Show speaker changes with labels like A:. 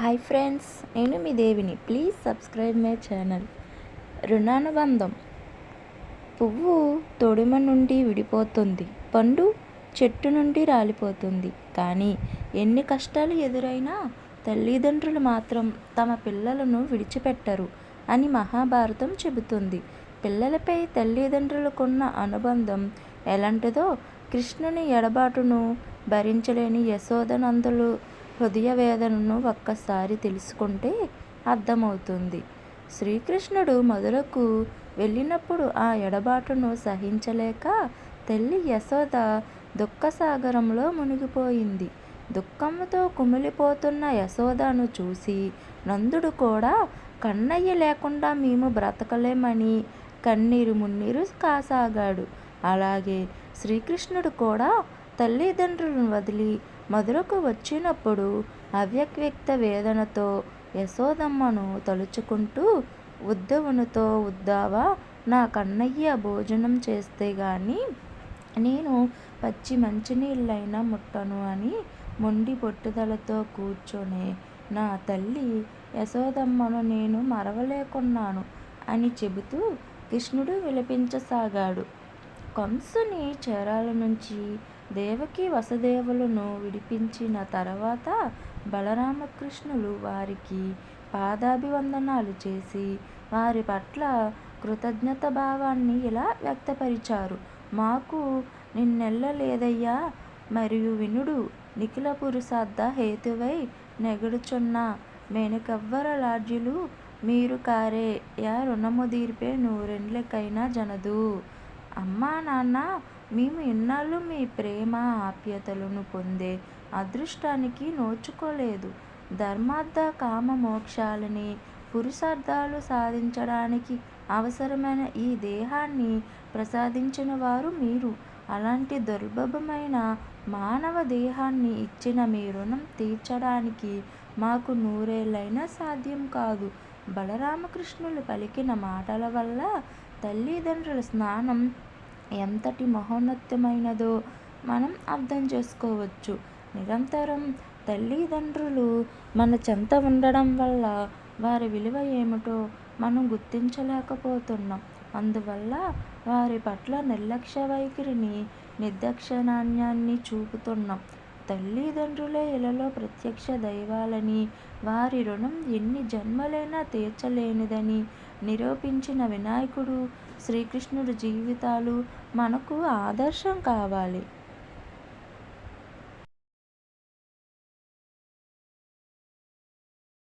A: Hi friends, నేను మీ దేవిని. Please subscribe my channel. రుణానుబంధం. పువ్వు తొడిమ నుండి విడిపోతుంది, పండు చెట్టు నుండి రాలిపోతుంది. కానీ ఎన్ని కష్టాలు ఎదురైనా తల్లిదండ్రులు మాత్రం తమ పిల్లలను విడిచిపెట్టరు అని మహాభారతం చెబుతుంది. పిల్లలపై తల్లిదండ్రులకున్న అనుబంధం ఎలాంటిదో కృష్ణుని ఎడబాటును భరించలేని యశోదనందులు హృదయ వేదనను ఒక్కసారి తెలుసుకుంటే అర్థమవుతుంది. శ్రీకృష్ణుడు మొదలకు వెళ్ళినప్పుడు ఆ ఎడబాటును సహించలేక తల్లి యశోద దుఃఖసాగరంలో మునిగిపోయింది. దుఃఖంతో కుమిలిపోతున్న యశోదను చూసి నందుడు కూడా కన్నయ్య లేకుండా మేము బ్రతకలేమని కన్నీరు మున్నీరు కాసాగాడు. అలాగే శ్రీకృష్ణుడు కూడా తల్లిదండ్రులను వదిలి మధురకు వచ్చినప్పుడు అవ్యక్త వేదనతో యశోదమ్మను తలుచుకుంటూ ఉద్ధవునితో, ఉద్దావా, నా కన్నయ్య భోజనం చేస్తే గాని నేను పచ్చి మంచినీళ్ళైనా ముట్టను అని మొండి పట్టుదలతో కూర్చొనే నా తల్లి యశోదమ్మను నేను మరవలేకున్నాను అని చెబుతూ కృష్ణుడు విలపించసాగాడు. కంసుని చెరల నుంచి దేవకి వసుదేవులను విడిపించిన తర్వాత బలరామకృష్ణులు వారికి పాదాభివందనాలు చేసి వారి పట్ల కృతజ్ఞత భావాన్ని ఇలా వ్యక్తపరిచారు. మాకు నిన్నెల్లలేదయ్యా, మరియు వినుడు నిఖిల పురుషార్థ హేతువై నెగడుచున్న మేనకెవ్వర లాడ్యులు మీరు కారే యా రుణము దీర్పే నూరెండ్లకైనా జనదు. అమ్మా నాన్న, మేము ఇన్నాళ్ళు మీ ప్రేమ ఆప్యాయతలను పొందే అదృష్టానికి నోచుకోలేదు. ధర్మార్థ కామ మోక్షాలని పురుషార్థాలు సాధించడానికి అవసరమైన ఈ దేహాన్ని ప్రసాదించిన వారు మీరు. అలాంటి దుర్లభమైన మానవ దేహాన్ని ఇచ్చిన మీ రుణం తీర్చడానికి మాకు నూరేళ్ళైనా సాధ్యం కాదు. బలరామకృష్ణులు పలికిన మాటల వల్ల తల్లిదండ్రుల స్నానం ఎంతటి మహోన్నతమైనదో మనం అర్థం చేసుకోవచ్చు. నిరంతరం తల్లిదండ్రులు మన చెంత ఉండడం వల్ల వారి విలువ ఏమిటో మనం గుర్తించలేకపోతున్నాం. అందువల్ల వారి పట్ల నిర్లక్ష్య వైఖరిని, నిర్దాక్షిణ్యాన్ని చూపుతున్నాం. తల్లిదండ్రులే ఇలలో ప్రత్యక్ష దైవాలని, వారి రుణం ఎన్ని జన్మలైనా తీర్చలేనిదని నిరూపించిన వినాయకుడు, శ్రీకృష్ణుడి జీవితాలు మనకు ఆదర్శం కావాలి.